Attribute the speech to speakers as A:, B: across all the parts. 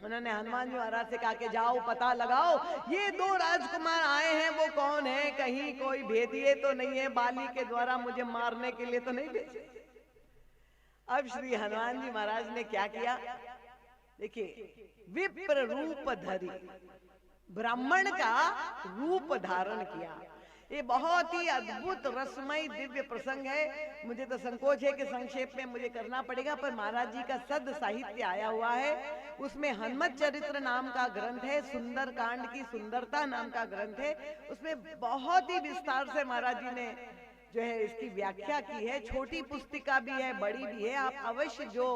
A: उन्होंने हनुमान जी महाराज से कहा कि जाओ पता लगाओ ये दो राजकुमार आए हैं वो कौन है, कहीं कोई भेदिए तो नहीं है, बाली के द्वारा मुझे मारने के लिए तो नहीं भेजे। अब श्री हनुमान जी महाराज ने क्या किया, देखिए, विप्र रूप धरी, ब्राह्मण का रूप धारण किया। ये बहुत ही अद्भुत रसमय दिव्य प्रसंग है। मुझे तो संकोच है कि संक्षेप में मुझे करना पड़ेगा, पर महाराज जी का सद साहित्य आया हुआ है। उसमें हनुमत चरित्र नाम का ग्रंथ है, सुंदर कांड की सुंदरता नाम का ग्रंथ है। उसमें बहुत ही विस्तार से महाराज जी ने जो है इसकी व्याख्या की है। छोटी पुस्तिका भी है, बड़ी भी है। आप अवश्य जो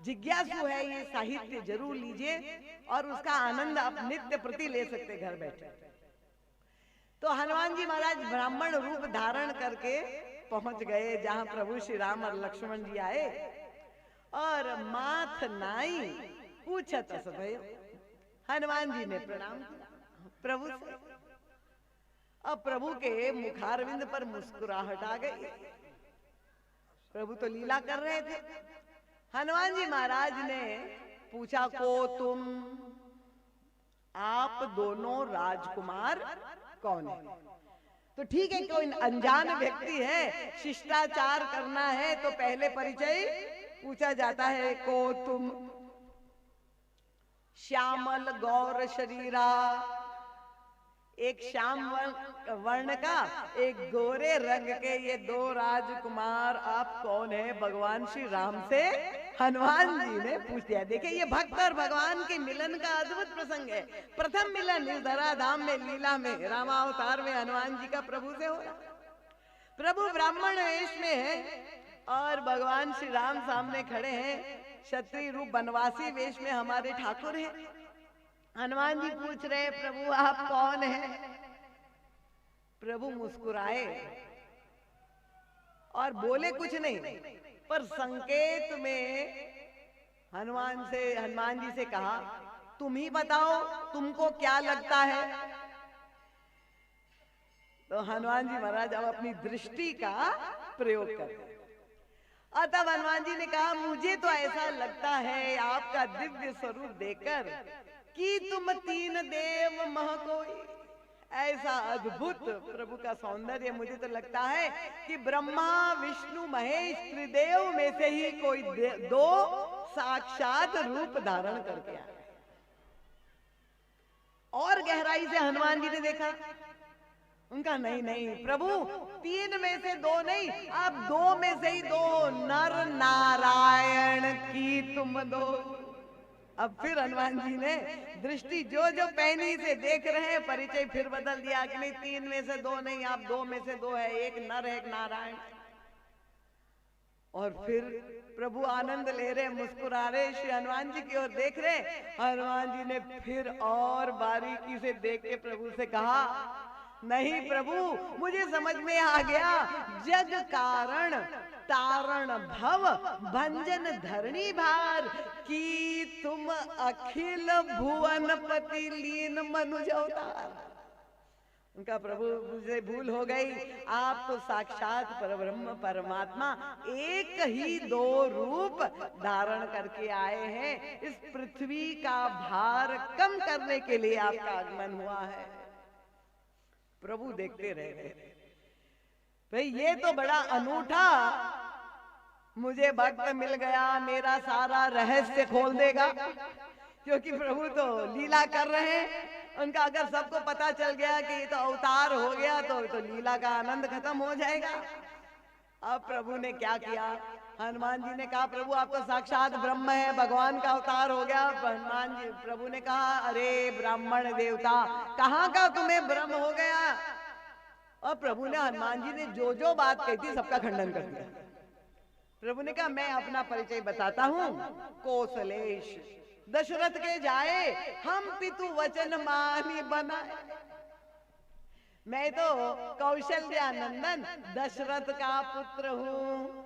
A: जिज्ञासु है ये साहित्य जरूर लीजिए और उसका आनंद आप नित्य प्रति ले सकते घर बैठे। तो हनुमान जी महाराज ब्राह्मण रूप धारण करके पहुंच गए जहां प्रभु श्री राम और लक्ष्मण जी आए। और माथ नाई पूछत अस भयो, हनुमान जी ने प्रणाम किया प्रभु से। अब प्रभु के मुखारविंद पर मुस्कुराहट आ गई। प्रभु तो लीला कर रहे थे। हनुमान जी महाराज ने पूछा, को तुम, आप दोनों राजकुमार कौन है? तो ठीक है, कोई अनजान व्यक्ति है, शिष्टाचार करना है तो पहले परिचय पूछा जाता है। को तुम, श्यामल गौर शरीरा, एक श्याम वर्ण का, एक गोरे रंग के ये दो राजकुमार आप कौन है? भगवान श्री राम से हनुमान जी ने पूछ दिया। देखिए, ये भक्त और भगवान के मिलन का अद्भुत प्रसंग है। प्रथम मिलन इस धराधाम में, लीला में, रामावतार में हनुमान जी का प्रभु से हो रहा। प्रभु ब्राह्मण वेश में है और भगवान श्री राम सामने खड़े हैं। क्षत्रिय रूप वनवासी वेश में हमारे ठाकुर हैं। हनुमान जी पूछ रहे, प्रभु आप कौन हैं? प्रभु मुस्कुराए और बोले कुछ नहीं, पर संकेत में हनुमान जी से कहा, तुम ही बताओ तुमको क्या लगता है? तो हनुमान जी महाराज अब अपनी दृष्टि का प्रयोग कर। तब हनुमान जी ने कहा, मुझे तो ऐसा लगता है आपका दिव्य स्वरूप देखकर कि तुम तीन देव मह कोई। ऐसा अद्भुत प्रभु का सौंदर्य, मुझे तो लगता है कि ब्रह्मा विष्णु महेश त्रिदेव में से ही कोई दो साक्षात रूप धारण करके आए। और गहराई से हनुमान जी ने देखा। उनका नहीं नहीं प्रभु, तीन में से दो नहीं, आप दो में से ही दो, नर नारायण की तुम दो। अब फिर हनुमान जी ने दृष्टि जो जो पैनी से देख रहे हैं, परिचय फिर बदल दिया कि नहीं, तीन में से दो नहीं, आप दो में से दो है, एक नर है एक नारायण। और फिर प्रभु आनंद ले रहे, मुस्कुरा रहे, श्री हनुमान जी की ओर देख रहे। हनुमान जी ने फिर और बारीकी से देख के प्रभु से कहा, नहीं प्रभु, मुझे समझ में आ गया, जग कारण तारण भव भंजन धरणी भार की तुम अखिल भुवन पति लीन मनुज अवतार। उनका प्रभु मुझे भूल हो गई, आप तो साक्षात परब्रह्म परमात्मा एक ही दो रूप धारण करके आए हैं। इस पृथ्वी का भार कम करने के लिए आपका आगमन हुआ है। प्रभु देखते रह गए। भाई ये तो बड़ा अनूठा मुझे भक्त मिल गया, मेरा सारा रहस्य खोल देगा। क्योंकि प्रभु तो लीला कर रहे हैं, उनका अगर सबको पता चल गया कि ये तो अवतार हो गया तो लीला का आनंद खत्म हो जाएगा। अब प्रभु ने क्या किया, हनुमान जी ने कहा, प्रभु आप तो साक्षात ब्रह्म है, भगवान का अवतार हो गया। हनुमान जी प्रभु ने कहा, अरे ब्राह्मण देवता, कहाँ का तुम्हें भ्रम हो गया? और प्रभु ने, हनुमान जी ने जो जो बात कही थी सबका खंडन कर दिया। प्रभु ने कहा, मैं अपना परिचय बताता हूँ। कौशलेश दशरथ के जाए, हम पितु वचन मानी बनाए। मैं तो कौशल्यानंदन दशरथ का पुत्र हूँ।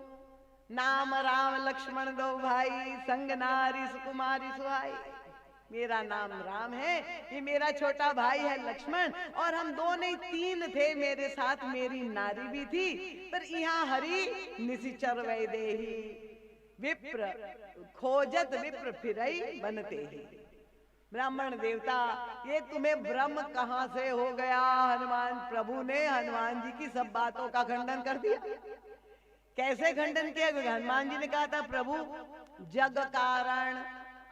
A: नाम राम लक्ष्मण दो भाई, संग नारी सुकुमारी सुहाई। मेरा नाम राम है, ये मेरा छोटा भाई है लक्ष्मण, और हम दो नहीं तीन थे, मेरे साथ मेरी नारी भी थी। पर यहाँ हरि निशिचर वैदेही, विप्र खोजत विप्र फिरई बनते ही। ब्राह्मण देवता, ये तुम्हें भ्रम कहां से हो गया? हनुमान प्रभु ने हनुमान जी की सब बातों का खंडन कर दिया। कैसे खंडन किया? हनुमान जी ने कहा था, प्रभु जग कारण,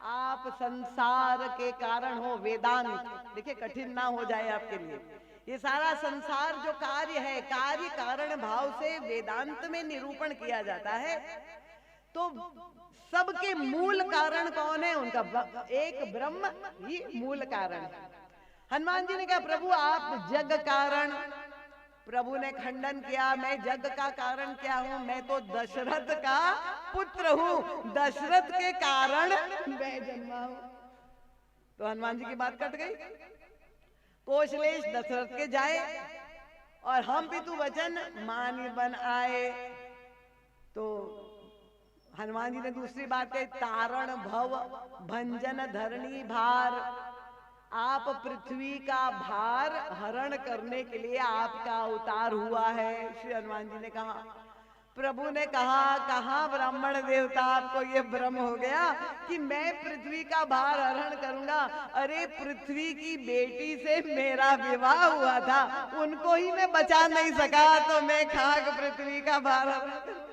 A: आप संसार के कारण हो। वेदांत देखिए, कठिन ना हो जाए आपके लिए। ये सारा संसार जो कार्य है, कार्य कारण भाव से वेदांत में निरूपण किया जाता है। तो सबके मूल कारण कौन है? उनका एक ब्रह्म ही मूल कारण है। हनुमान जी ने कहा, प्रभु आप जग कारण। प्रभु ने खंडन किया, मैं जग का कारण क्या हूं? मैं तो दशरथ का पुत्र हूं, दशरथ के कारण मैं जन्मा हूं। तो हनुमान जी की बात कट गई। कौशलेश दशरथ के जाए और हम पितु वचन मानी बन आए। तो हनुमान जी ने दूसरी बात कही, तारण भव भंजन धरणी भार। आप पृथ्वी का भार हरण करने के लिए आपका अवतार हुआ है। श्री हनुमान जी ने कहा। प्रभु ने कहा, कहाँ ब्राह्मण देवता आपको ये भ्रम हो गया कि मैं पृथ्वी का भार हरण करूंगा? अरे पृथ्वी की बेटी से मेरा विवाह हुआ था, उनको ही मैं बचा नहीं सका, तो मैं खाक पृथ्वी का भार हरण करूंगा।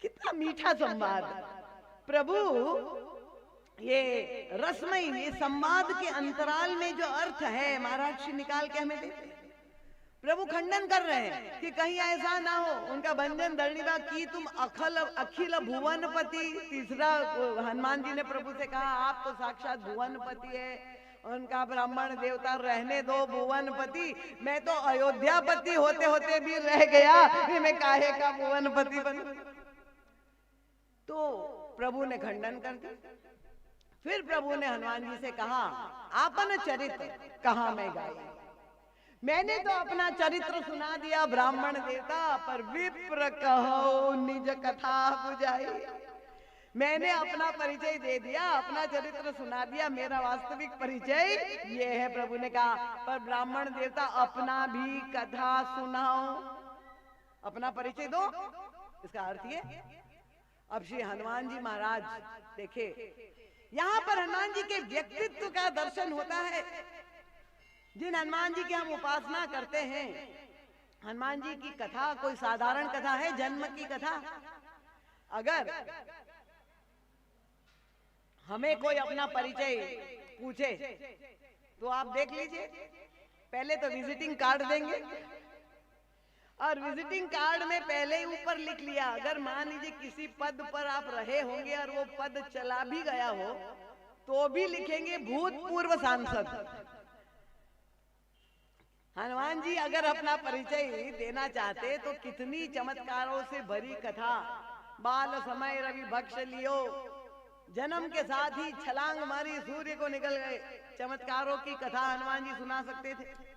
A: कितना मीठा संवाद। प्रभु ये रसमयी, ये संवाद के अंतराल में जो अर्थ है महाराज श्री निकाल के हमें देते। प्रभु खंडन कर रहे हैं कि कहीं ऐसा ना हो। उनका भंजन धरणीबा की तुम अखिल भुवनपति। तीसरा हनुमान जी ने प्रभु से कहा, आप तो साक्षात भुवनपति है। उनका ब्राह्मण देवता, रहने दो भुवनपति, मैं तो अयोध्यापति होते होते भी रह गया, मैं काहे का भुवनपति बनूं? तो प्रभु ने खंडन कर दिया। फिर प्रभु ने हनुमान जी से कहा, आपन चरित्र कहाँ मैं गाई? मैंने तो अपना चरित्र सुना दिया ब्राह्मण देवता, पर विप्र कहो निज कथा बुझाई। मैंने अपना परिचय दे दिया, अपना चरित्र सुना दिया, मेरा वास्तविक परिचय ये है। प्रभु ने कहा, पर ब्राह्मण देवता अपना भी कथा सुनाओ, अपना परिचय दो। इसका अर्थ ये, अब श्री हनुमान जी महाराज देखे, यहाँ पर हनुमान जी के व्यक्तित्व का दर्शन होता है। जिन हनुमान जी की हम उपासना करते हैं, हनुमान जी की कथा कोई साधारण कथा है, जन्म की कथा। अगर हमें कोई अपना परिचय पूछे तो आप देख लीजिए, पहले तो विजिटिंग कार्ड देंगे, और विजिटिंग कार्ड में पहले ही ऊपर लिख लिया, अगर मान लीजिए किसी पद पर आप रहे होंगे और वो पद चला भी गया हो तो भी लिखेंगे भूतपूर्व सांसद। हनुमान जी अगर अपना परिचय देना चाहते तो कितनी चमत्कारों से भरी कथा। बाल समय रवि भक्ष लियो, जन्म के साथ ही छलांग मारी सूर्य को निकल गए, चमत्कारों की कथा हनुमान जी सुना सकते थे।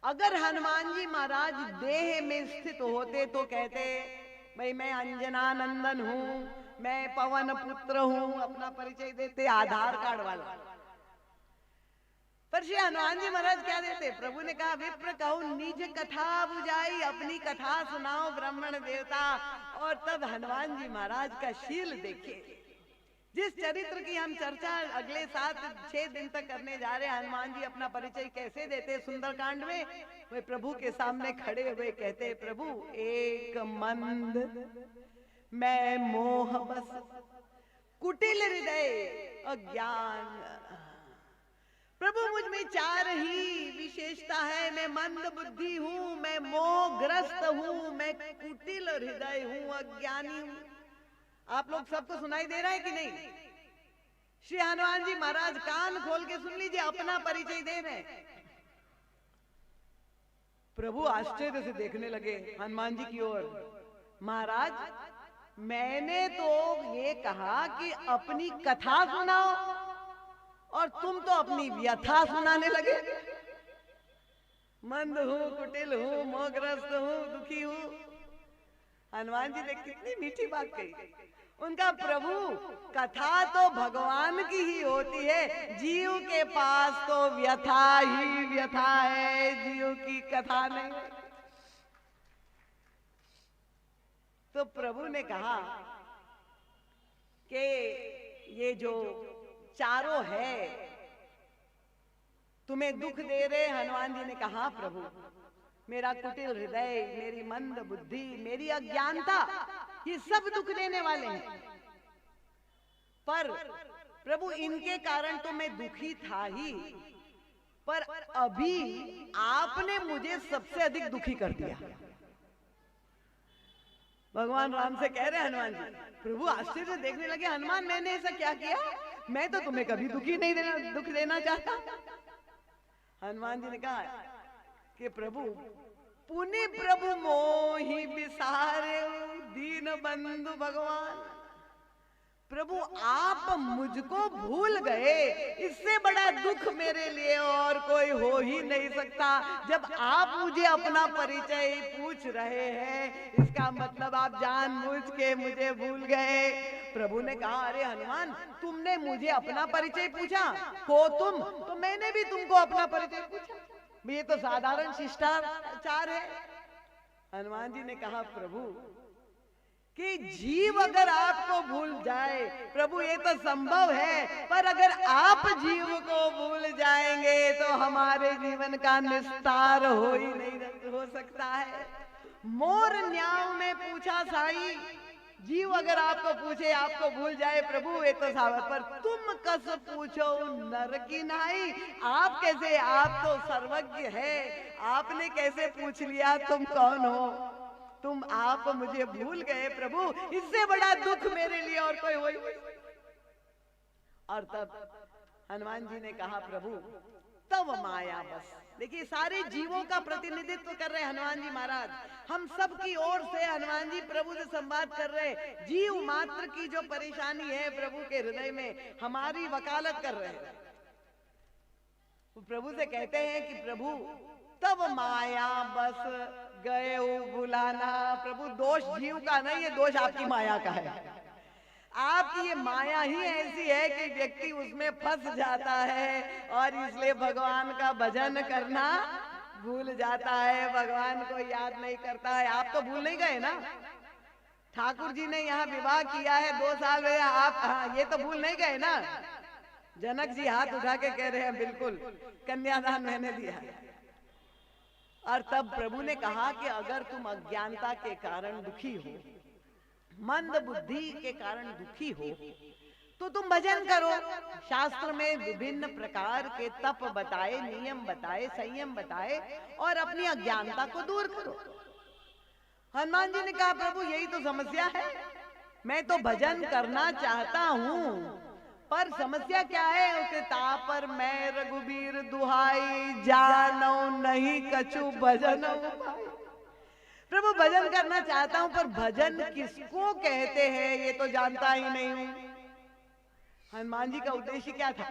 A: अगर हनुमान जी महाराज देह में स्थित होते तो कहते, भाई मैं अंजना नंदन हूँ, मैं पवन पुत्र हूँ, अपना परिचय देते आधार कार्ड वाला। पर श्री हनुमान जी महाराज क्या देते? प्रभु ने कहा, विप्र कहो निज कथा बुझाई, अपनी कथा सुनाओ ब्राह्मण देवता। और तब हनुमान जी महाराज का शील देखिए। जिस चरित्र की हम चर्चा अगले 7-6 दिन तक करने जा रहे हैं, हनुमान जी अपना परिचय कैसे देते सुंदरकांड में, वे प्रभु के सामने खड़े हुए कहते, प्रभु एक मंद मैं मोह बस, कुटिल हृदय अज्ञान। प्रभु मुझ में 4 ही विशेषता है, मैं मंद बुद्धि हूँ, मैं मोहग्रस्त हूँ, मैं कुटिल हृदय हूँ, अज्ञानी हूँ। आप लोग सबको सुनाई दे रहा है कि नहीं? श्री हनुमान जी महाराज कान खोल के सुन लीजिए, अपना परिचय दे रहे हैं। प्रभु आश्चर्य से देखने लगे हनुमान जी की ओर। महाराज मैंने तो ये कहा कि अपनी कथा सुनाओ, और तुम तो अपनी व्यथा सुनाने लगे। मंद हूँ, कुटिल हूँ, मोहग्रस्त हूँ, दुखी हूँ। हनुमान जी ने कितनी मीठी बात कही। उनका प्रभु कथा तो भगवान की ही होती है, जीव के पास तो व्यथा ही व्यथा है, जीव की कथा नहीं। तो प्रभु ने कहा कि ये जो चारों है तुम्हें दुख दे रहे। हनुमान जी ने कहा प्रभु, मेरा कुटिल हृदय, मेरी मंद बुद्धि, मेरी अज्ञानता, ये सब दुख देने वाले हैं। पर प्रभु इनके कारण तो मैं दुखी था ही, पर अभी आपने मुझे सबसे अधिक दुखी कर दिया। भगवान राम से कह रहे हैं हनुमान जी। प्रभु आश्चर्य से देखने लगे, हनुमान मैंने ऐसा क्या किया? मैं तो तुम्हें कभी दुखी नहीं देना, दुख देना चाहता। हनुमान जी ने कहा कि प्रभु, पुनि प्रभु मोहि बिसारे दीन बंधु भगवान। प्रभु आप मुझको भूल गए, इससे बड़ा दुख मेरे लिए और कोई हो ही नहीं सकता। जब आप मुझे अपना परिचय पूछ रहे हैं, इसका मतलब आप जानबूझ के मुझे भूल गए। प्रभु ने कहा, अरे हनुमान, तुमने मुझे अपना परिचय पूछा हो तुम, तो मैंने भी तुमको अपना परिचय पूछा। ये तो साधारण शिष्टाचार है। हनुमान जी ने कहा, प्रभु कि जीव अगर आपको भूल जाए, प्रभु ये तो संभव है, पर अगर आप जीव को भूल जाएंगे तो हमारे जीवन का निस्तार हो ही नहीं हो सकता है। मोर न्याव में पूछा साई, जीव अगर आपको पूछे, आपको भूल जाए प्रभु ये तो सावर, पर तुम कस पूछो नर की नाई। आप कैसे, आप तो सर्वज्ञ है, आपने कैसे पूछ लिया तुम कौन हो? तुम आप मुझे भूल गए प्रभु, इससे बड़ा दुख मेरे लिए और कोई हो ही नहीं। और तब हनुमान जी ने कहा, प्रभु तब माया बस। देखिए सारे जीवों का प्रतिनिधित्व कर रहे हनुमान जी महाराज। हम सब की ओर से हनुमान जी प्रभु से संवाद कर रहे। जीव मात्र की जो परेशानी है प्रभु के हृदय में, हमारी वकालत कर रहे हैं। प्रभु से कहते हैं कि प्रभु तब माया बस गए बुलाना। प्रभु दोष जीव का नहीं, ये दोष आपकी माया का है। आपकी ये माया ही ऐसी है कि व्यक्ति उसमें फंस जाता है और इसलिए भगवान का भजन करना भूल जाता है, भगवान को याद नहीं करता है। आप तो भूल नहीं गए ना, ठाकुर जी ने यहाँ विवाह किया है 2 साल में, आप हाँ, ये तो भूल नहीं गए ना। जनक जी हाथ उठा के कह रहे हैं, बिल्कुल कन्यादान मैंने दिया है। और तब प्रभु ने कहा कि अगर तुम अज्ञानता के कारण दुखी हो, मंद बुद्धि के कारण दुखी हो, तो तुम भजन करो। शास्त्र में विभिन्न प्रकार के तप बताए, नियम बताए, संयम बताए, और अपनी अज्ञानता को दूर करो। हनुमान जी ने कहा, प्रभु यही तो समस्या है, मैं तो भजन करना चाहता हूँ, पर समस्या क्या है? उसे तापर मैं रघुबीर दुहाई, जानो नहीं कछु भजन। प्रभु भजन करना चाहता हूं, पर भजन किसको कहते हैं ये तो जानता ही नहीं हूं। हनुमान जी का उद्देश्य क्या था?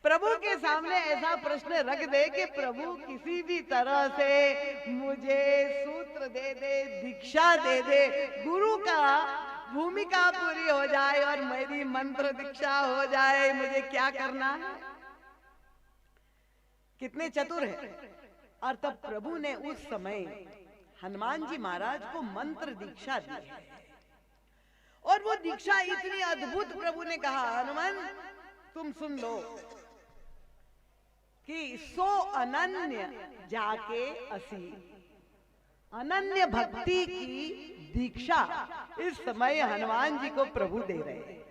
A: प्रभु के सामने ऐसा प्रश्न रख दे कि प्रभु किसी भी तरह से मुझे सूत्र दे दे, दीक्षा दे दे, गुरु का भूमिका पूरी हो जाए और मेरी मंत्र दीक्षा हो जाए। मुझे क्या करना है? कितने चतुर है। और तब प्रभु ने उस समय हनुमान जी महाराज को मंत्र दीक्षा दी है, और वो दीक्षा इतनी अद्भुत, प्रभु ने कहा, हनुमान तुम सुन लो कि सो अनन्य जाके असी, अनन्य भक्ति की दीक्षा इस समय हनुमान जी को प्रभु दे रहे हैं।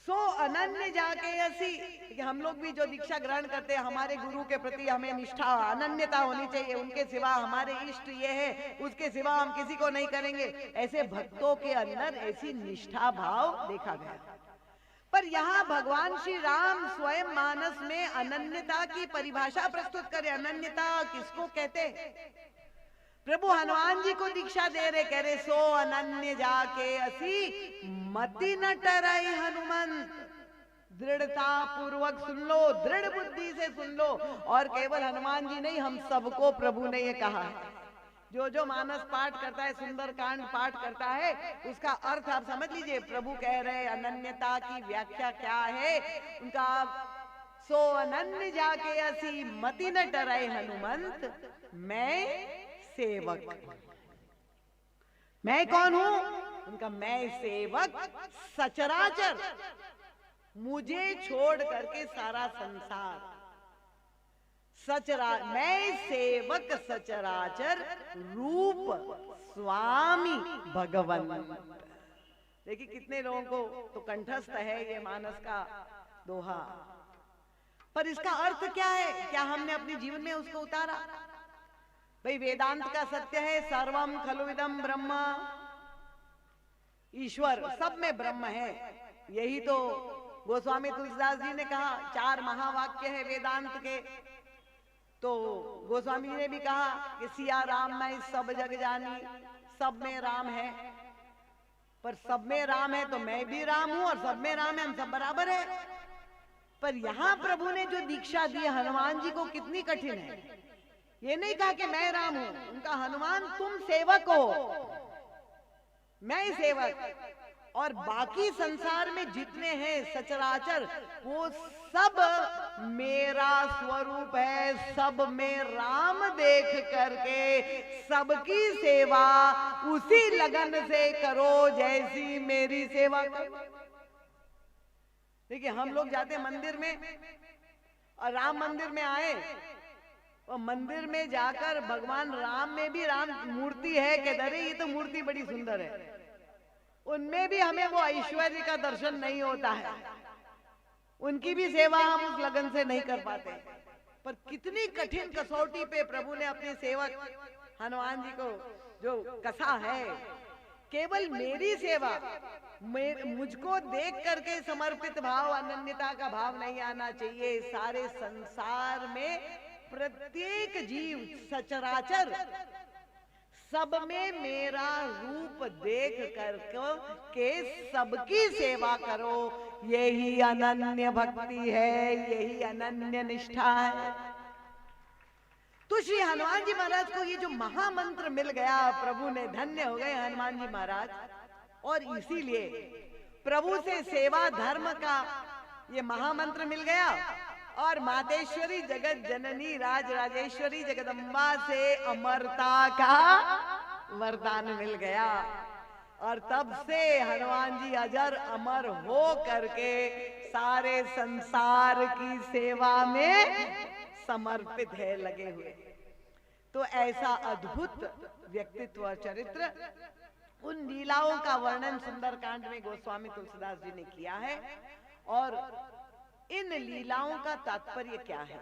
A: सो अनन्य जाके असी, कि हम लोग भी जो दीक्षा ग्रहण करते हैं, हमारे गुरु के प्रति हमें निष्ठा, अनन्यता होनी चाहिए। उनके सिवा हमारे इष्ट ये है, उसके सिवा हम किसी को नहीं करेंगे। ऐसे भक्तों के अंदर ऐसी निष्ठा भाव देखा गया। पर यहाँ भगवान श्री राम स्वयं मानस में अनन्यता की परिभाषा प्रस्तुत करे। अनन्यता किसको कहते हैं? प्रभु हनुमान जी को दीक्षा दे रहे, कह रहे सो अनन्य जाके असी, मति न टराई हनुमंत। दृढ़ता पूर्वक सुन लो, दृढ़ बुद्धि से सुन लो। और केवल हनुमान जी नहीं, हम सबको प्रभु ने ये कहा है। जो जो मानस पाठ करता है, सुंदर कांड पाठ करता है, उसका अर्थ आप समझ लीजिए। प्रभु कह रहे अनन्यता की व्याख्या क्या है उनका, सो अनन्य जाके असी, मति न टराए हनुमंत, मैं सेवक। मैं कौन हूं? उनका मैं सेवक सचराचर, मुझे छोड़ करके सारा संसार। मैं सेवक सचराचर रूप स्वामी भगवन। देखिए कितने लोगों को तो कंठस्थ है ये मानस का दोहा, पर इसका अर्थ क्या है? क्या हमने अपने जीवन में उसको उतारा? भाई वेदांत का सत्य है, सर्वम खलुविदम ब्रह्म, ईश्वर सब में ब्रह्म है। यही तो गोस्वामी तुलसीदास जी ने कहा, 4 महावाक्य है वेदांत के। तो गोस्वामी जी ने भी कहा कि सिया राम मैं सब जग जानी, सब में राम है। पर सब में राम है तो मैं भी राम हूं, और सब में राम है, हम सब बराबर है। पर यहां प्रभु ने जो दीक्षा दी हनुमान जी को कितनी कठिन है। ये नहीं कहा कि मैं राम हूं, उनका हनुमान तुम सेवक हो, मैं सेवक, और बाकी संसार में जितने हैं सचराचर वो सब मेरा स्वरूप है। सब में राम देख करके सबकी सेवा उसी लगन से करो जैसी मेरी सेवा करो। देखिए हम लोग जाते मंदिर में और राम मंदिर में आए और मंदिर में जाकर भगवान राम में भी राम मूर्ति है कि अरे ये तो मूर्ति बड़ी सुंदर है, उनमें भी हमें वो ऐश्वर्य का दर्शन नहीं होता है, उनकी भी सेवा हम उस लगन से नहीं कर पाते। पर कितनी कठिन कसौटी पे प्रभु ने अपने सेवक हनुमान जी को जो कसा है, केवल मेरी सेवा, मुझको देख करके समर्पित भाव, अनन्यता का भाव नहीं आना चाहिए। सारे संसार में प्रत्येक जीव सचराचर सब में मेरा रूप देख कर के सबकी सेवा करो, यही अनन्य भक्ति है, यही अनन्य निष्ठा है। तो श्री हनुमान जी महाराज को ये जो महामंत्र मिल गया, प्रभु ने धन्य हो गए हनुमान जी महाराज। और इसीलिए प्रभु से सेवा धर्म का ये महामंत्र मिल गया, और मातेश्वरी जगत जननी राज राजेश्वरी जगदम्बा से अमरता का वरदान मिल गया। और तब से हनुमान जी अजर अमर हो करके सारे संसार की सेवा में समर्पित है, लगे हुए। तो ऐसा अद्भुत व्यक्तित्व और चरित्र, उन लीलाओं का वर्णन सुंदरकांड में गोस्वामी तुलसीदास जी ने किया है। और इन लीलाओं का तात्पर्य क्या है,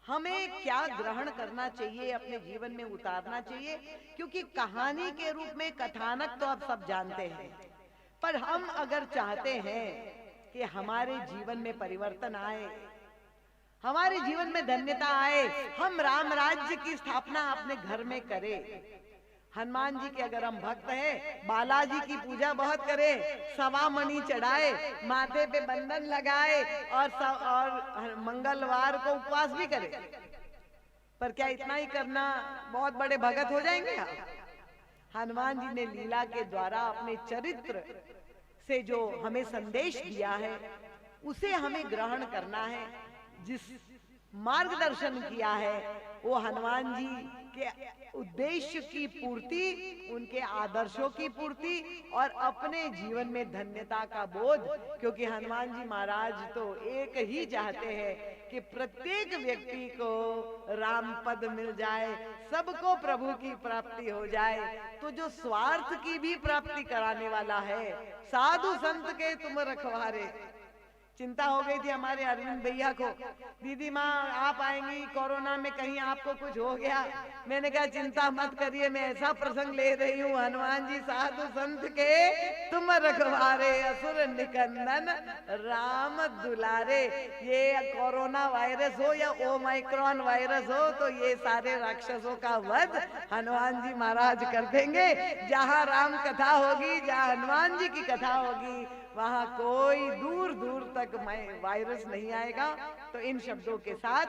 A: हमें क्या ग्रहण करना चाहिए, अपने जीवन में उतारना चाहिए? क्योंकि कहानी के रूप में कथानक तो आप सब जानते हैं, पर हम अगर चाहते हैं कि हमारे जीवन में परिवर्तन आए, हमारे जीवन में धन्यता आए, हम राम राज्य की स्थापना अपने घर में करें। हनुमान जी के अगर हम भक्त हैं, बालाजी की पूजा बहुत करें, सवा मणि चढ़ाए, माथे पे बंधन लगाए, और मंगलवार को उपवास भी करें। पर क्या इतना ही करना बहुत बड़े भगत हो जाएंगे आप? हनुमान जी ने लीला के द्वारा अपने चरित्र से जो हमें संदेश दिया है, उसे हमें ग्रहण करना है। जिस मार्गदर्शन किया है वो हनुमान जी के उद्देश्य की पूर्ति, उनके आदर्शों की पूर्ति, और अपने जीवन में धन्यता का बोध। क्योंकि हनुमान जी महाराज तो एक ही चाहते हैं कि प्रत्येक व्यक्ति को राम पद मिल जाए, सबको प्रभु की प्राप्ति हो जाए। तो जो स्वार्थ की भी प्राप्ति कराने वाला है, साधु संत के तुम रखवारे। चिंता हो गई थी हमारे अरविंद भैया को, दीदी माँ आप आएंगी, कोरोना में कहीं आपको कुछ हो गया। मैंने कहा चिंता मत करिए, मैं ऐसा प्रसंग ले रही हूँ, हनुमान जी साधु संत के तुम रखवारे, असुर निकंदन राम दुलारे। ये कोरोना वायरस हो या ओमाइक्रॉन वायरस हो, तो ये सारे राक्षसों का वध हनुमान जी महाराज कर देंगे। जहाँ राम कथा होगी, जहाँ हनुमान जी की कथा होगी, वहां कोई दूर दूर तक वायरस नहीं आएगा। तो इन शब्दों के साथ